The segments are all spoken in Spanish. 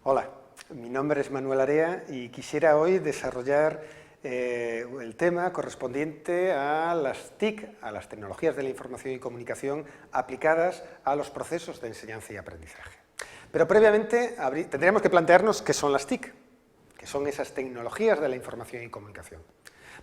Hola, mi nombre es Manuel Area y quisiera hoy desarrollar el tema correspondiente a las TIC, a las tecnologías de la información y comunicación aplicadas a los procesos de enseñanza y aprendizaje. Pero previamente tendríamos que plantearnos qué son las TIC, que son esas tecnologías de la información y comunicación.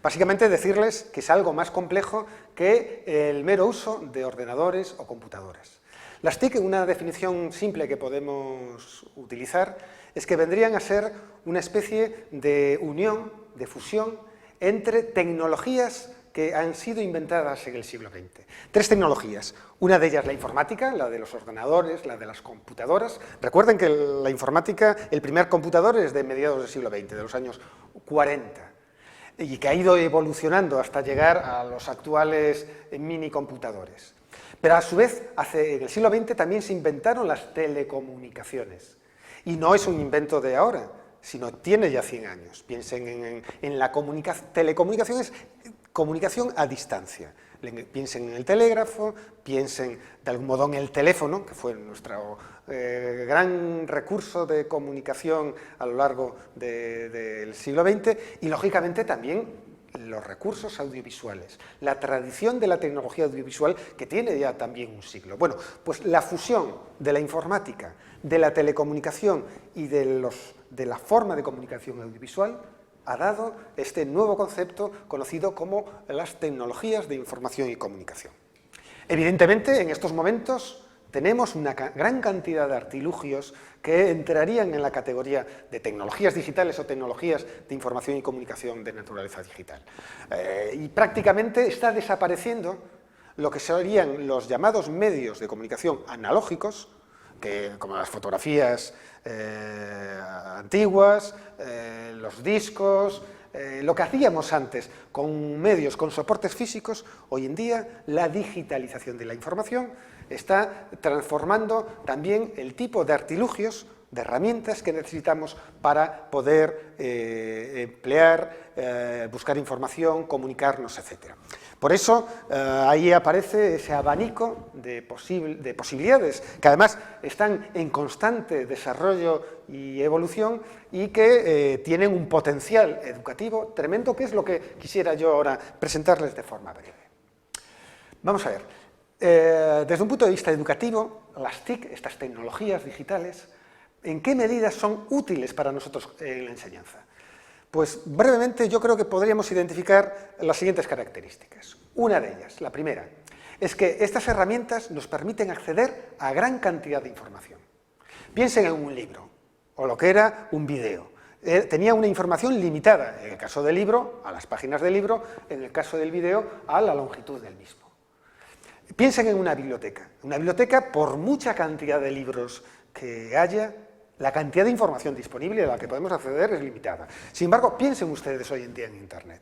Básicamente decirles que es algo más complejo que el mero uso de ordenadores o computadoras. Las TIC, una definición simple que podemos utilizar, es que vendrían a ser una especie de unión, de fusión, entre tecnologías que han sido inventadas en el siglo XX. Tres tecnologías. Una de ellas la informática, la de los ordenadores, la de las computadoras. Recuerden que la informática, el primer computador es de mediados del siglo XX, de los años 40. Y que ha ido evolucionando hasta llegar a los actuales minicomputadores. Pero a su vez, en el siglo XX también se inventaron las telecomunicaciones. Y no es un invento de ahora, sino tiene ya 100 años. Piensen en la telecomunicación, es comunicación a distancia. Piensen en el telégrafo, piensen de algún modo en el teléfono, que fue nuestro gran recurso de comunicación a lo largo del siglo XX, y lógicamente también los recursos audiovisuales, la tradición de la tecnología audiovisual que tiene ya también un siglo. Bueno, pues la fusión de la informática, de la telecomunicación y de la forma de comunicación audiovisual ha dado este nuevo concepto conocido como las tecnologías de información y comunicación. Evidentemente, en estos momentos tenemos una gran cantidad de artilugios que entrarían en la categoría de tecnologías digitales o tecnologías de información y comunicación de naturaleza digital. Y prácticamente está desapareciendo lo que serían los llamados medios de comunicación analógicos, como las fotografías antiguas, los discos, lo que hacíamos antes con medios, con soportes físicos. Hoy en día la digitalización de la información está transformando también el tipo de artilugios, de herramientas que necesitamos para poder emplear, buscar información, comunicarnos, etc. Por eso ahí aparece ese abanico de posibilidades que además están en constante desarrollo y evolución y que tienen un potencial educativo tremendo, que es lo que quisiera yo ahora presentarles de forma breve. Vamos a ver, desde un punto de vista educativo, las TIC, estas tecnologías digitales, ¿en qué medidas son útiles para nosotros en la enseñanza? Pues brevemente yo creo que podríamos identificar las siguientes características. Una de ellas, la primera, es que estas herramientas nos permiten acceder a gran cantidad de información. Piensen en un libro, o lo que era un vídeo. Tenía una información limitada, en el caso del libro, a las páginas del libro, en el caso del vídeo, a la longitud del mismo. Piensen en una biblioteca. Una biblioteca, por mucha cantidad de libros que haya, la cantidad de información disponible a la que podemos acceder es limitada. Sin embargo, piensen ustedes hoy en día en Internet.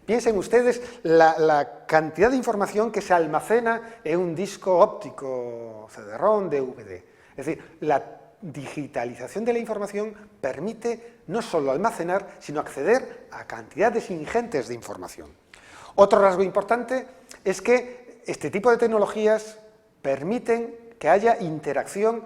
Piensen ustedes la cantidad de información que se almacena en un disco óptico, CD-ROM, DVD. Es decir, la digitalización de la información permite no solo almacenar, sino acceder a cantidades ingentes de información. Otro rasgo importante es que este tipo de tecnologías permiten que haya interacción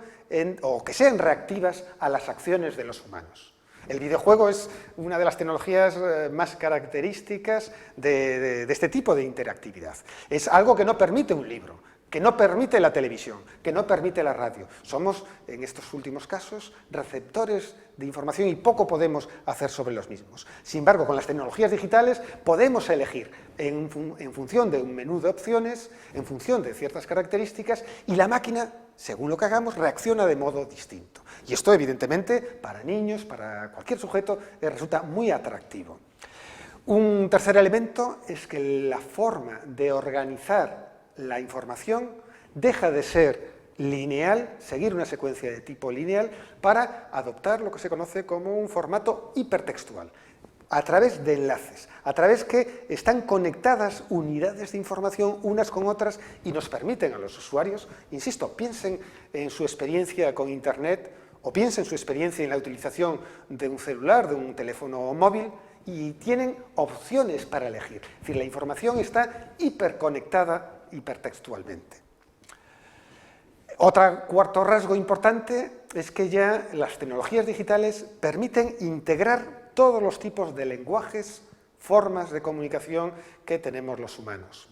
o que sean reactivas a las acciones de los humanos. El videojuego es una de las tecnologías más características de este tipo de interactividad. Es algo que no permite un libro, que no permite la televisión, que no permite la radio. Somos, en estos últimos casos, receptores de información y poco podemos hacer sobre los mismos. Sin embargo, con las tecnologías digitales podemos elegir en función de un menú de opciones, en función de ciertas características, y la máquina, según lo que hagamos, reacciona de modo distinto. Y esto, evidentemente, para niños, para cualquier sujeto, resulta muy atractivo. Un tercer elemento es que la forma de organizar la información deja de ser lineal, seguir una secuencia de tipo lineal, para adoptar lo que se conoce como un formato hipertextual, a través de enlaces, a través que están conectadas unidades de información unas con otras y nos permiten a los usuarios, insisto, piensen en su experiencia con Internet o piensen en su experiencia en la utilización de un celular, de un teléfono móvil, y tienen opciones para elegir. Es decir, la información está hiperconectada hipertextualmente. Otro cuarto rasgo importante es que ya las tecnologías digitales permiten integrar todos los tipos de lenguajes, formas de comunicación que tenemos los humanos.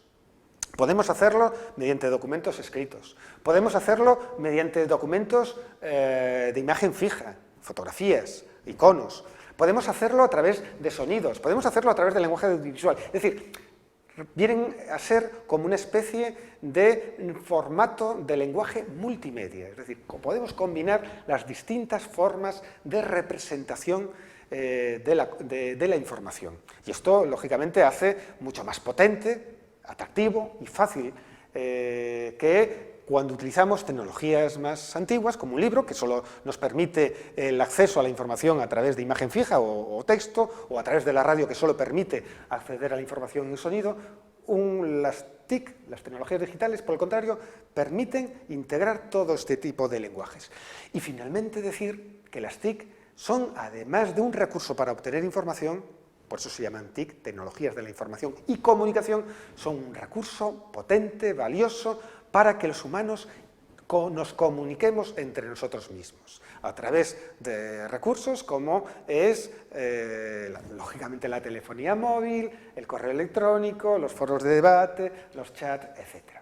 Podemos hacerlo mediante documentos escritos, podemos hacerlo mediante documentos de imagen fija, fotografías, iconos, podemos hacerlo a través de sonidos, podemos hacerlo a través del lenguaje audiovisual. Es decir, vienen a ser como una especie de formato de lenguaje multimedia, es decir, podemos combinar las distintas formas de representación de la información. Y esto, lógicamente, hace mucho más potente, atractivo y fácil que cuando utilizamos tecnologías más antiguas, como un libro, que solo nos permite el acceso a la información a través de imagen fija o texto, o a través de la radio, que solo permite acceder a la información en sonido. Las TIC, las tecnologías digitales, por el contrario, permiten integrar todo este tipo de lenguajes. Y finalmente decir que las TIC son, además de un recurso para obtener información, por eso se llaman TIC, tecnologías de la información y comunicación, son un recurso potente, valioso, para que los humanos nos comuniquemos entre nosotros mismos, a través de recursos como es, lógicamente, la telefonía móvil, el correo electrónico, los foros de debate, los chats, etc.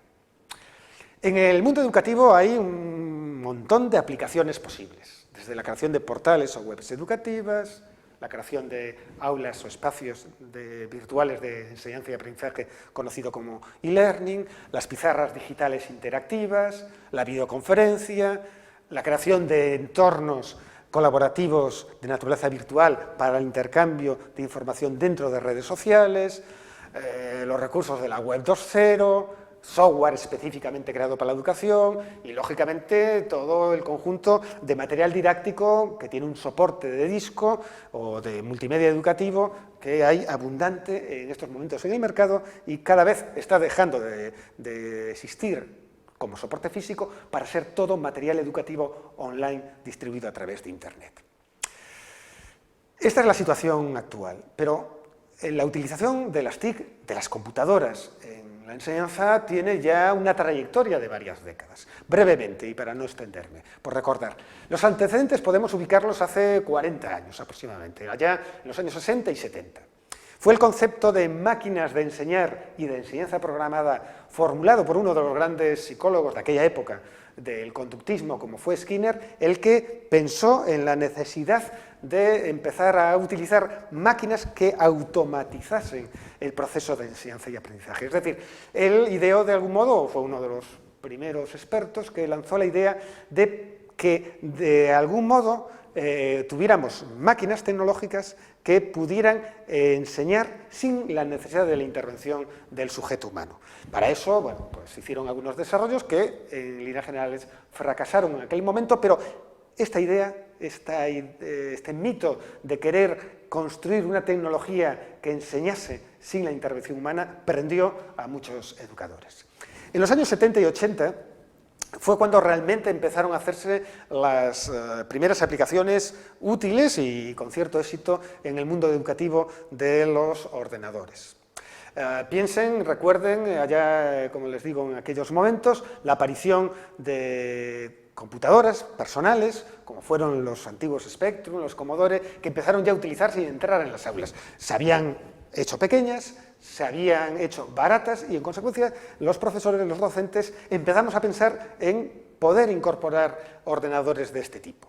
En el mundo educativo hay un montón de aplicaciones posibles, desde la creación de portales o webs educativas, la creación de aulas o espacios virtuales de enseñanza y aprendizaje conocido como e-learning, las pizarras digitales interactivas, la videoconferencia, la creación de entornos colaborativos de naturaleza virtual para el intercambio de información dentro de redes sociales, los recursos de la web 2.0, software específicamente creado para la educación y, lógicamente, todo el conjunto de material didáctico que tiene un soporte de disco o de multimedia educativo que hay abundante en estos momentos en el mercado y cada vez está dejando de existir como soporte físico para ser todo material educativo online distribuido a través de Internet. Esta es la situación actual, pero la utilización de las TIC, de las computadoras, la enseñanza tiene ya una trayectoria de varias décadas. Brevemente, y para no extenderme, por recordar, los antecedentes podemos ubicarlos hace 40 años aproximadamente, allá en los años 60 y 70. Fue el concepto de máquinas de enseñar y de enseñanza programada formulado por uno de los grandes psicólogos de aquella época del conductismo, como fue Skinner, el que pensó en la necesidad de empezar a utilizar máquinas que automatizasen el proceso de enseñanza y aprendizaje. Es decir, él ideó de algún modo, o fue uno de los primeros expertos que lanzó la idea de que de algún modo tuviéramos máquinas tecnológicas que pudieran enseñar sin la necesidad de la intervención del sujeto humano. Para eso, bueno, pues se hicieron algunos desarrollos que en líneas generales fracasaron en aquel momento, pero esta idea, este mito de querer construir una tecnología que enseñase sin la intervención humana prendió a muchos educadores. En los años 70 y 80 fue cuando realmente empezaron a hacerse las primeras aplicaciones útiles y con cierto éxito en el mundo educativo de los ordenadores. Piensen, recuerden, allá, como les digo, en aquellos momentos, la aparición de computadoras personales, como fueron los antiguos Spectrum, los Commodore, que empezaron ya a utilizarse y entrar en las aulas. Se habían hecho pequeñas, se habían hecho baratas y, en consecuencia, los profesores, los docentes, empezamos a pensar en poder incorporar ordenadores de este tipo.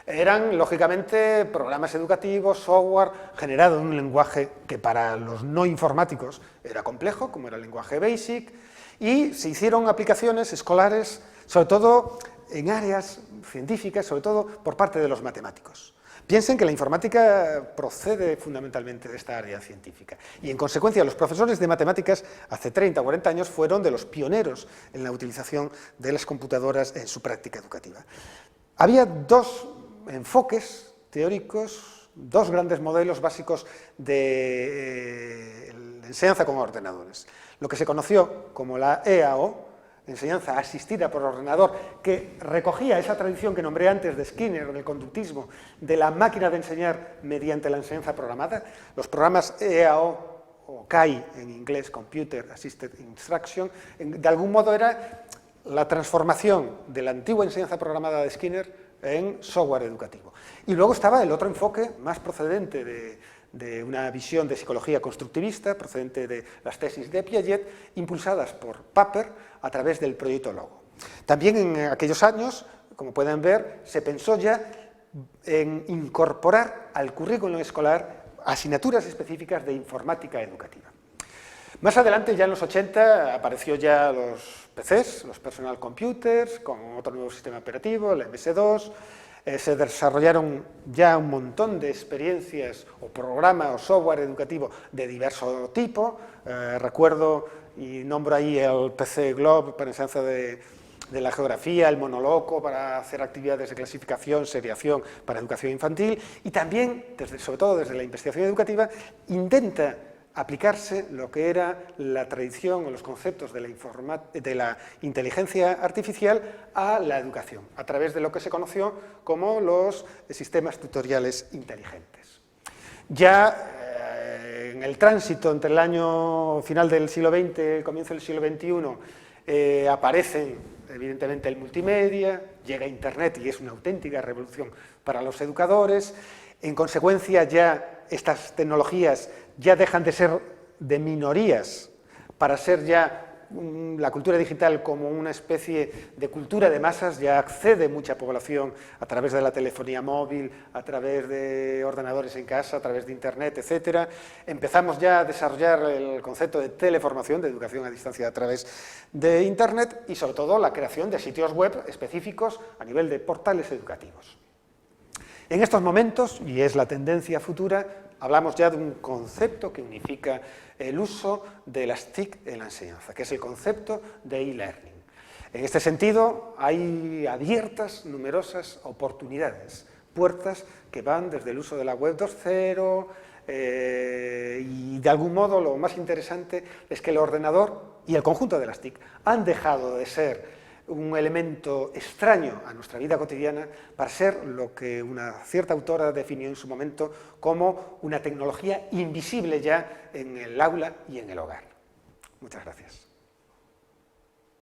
Eran, lógicamente, programas educativos, software, generado en un lenguaje que para los no informáticos era complejo, como era el lenguaje BASIC, y se hicieron aplicaciones escolares, sobre todo en áreas científicas, sobre todo por parte de los matemáticos. Piensen que la informática procede fundamentalmente de esta área científica y, en consecuencia, los profesores de matemáticas hace 30 o 40 años fueron de los pioneros en la utilización de las computadoras en su práctica educativa. Había dos enfoques teóricos, dos grandes modelos básicos de enseñanza con ordenadores. Lo que se conoció como la EAO, enseñanza asistida por ordenador, que recogía esa tradición que nombré antes de Skinner, del conductismo, de la máquina de enseñar mediante la enseñanza programada. Los programas EAO o CAI en inglés, Computer Assisted Instruction, de algún modo era la transformación de la antigua enseñanza programada de Skinner en software educativo. Y luego estaba el otro enfoque más procedente de una visión de psicología constructivista, procedente de las tesis de Piaget, impulsadas por Papert a través del proyecto Logo. También en aquellos años, como pueden ver, se pensó ya en incorporar al currículum escolar asignaturas específicas de informática educativa. Más adelante, ya en los 80, apareció ya los PCs, los personal computers, con otro nuevo sistema operativo, el MS2, se desarrollaron ya un montón de experiencias o programa o software educativo de diverso tipo. Recuerdo y nombro ahí el PC Globe para enseñanza de la geografía, el Monoloco para hacer actividades de clasificación, seriación para educación infantil, y también, sobre todo desde la investigación educativa, intenta aplicarse lo que era la tradición o los conceptos de la inteligencia artificial a la educación, a través de lo que se conoció como los sistemas tutoriales inteligentes. Ya en el tránsito entre el año final del siglo XX y el comienzo del siglo XXI aparecen evidentemente el multimedia, llega Internet y es una auténtica revolución para los educadores. En consecuencia, ya estas tecnologías ya dejan de ser de minorías para ser ya la cultura digital como una especie de cultura de masas, ya accede mucha población a través de la telefonía móvil, a través de ordenadores en casa, a través de Internet, etc. Empezamos ya a desarrollar el concepto de teleformación, de educación a distancia a través de Internet y sobre todo la creación de sitios web específicos a nivel de portales educativos. En estos momentos, y es la tendencia futura, hablamos ya de un concepto que unifica el uso de las TIC en la enseñanza, que es el concepto de e-learning. En este sentido, hay abiertas numerosas oportunidades, puertas que van desde el uso de la web 2.0 y de algún modo lo más interesante es que el ordenador y el conjunto de las TIC han dejado de ser un elemento extraño a nuestra vida cotidiana para ser lo que una cierta autora definió en su momento como una tecnología invisible ya en el aula y en el hogar. Muchas gracias.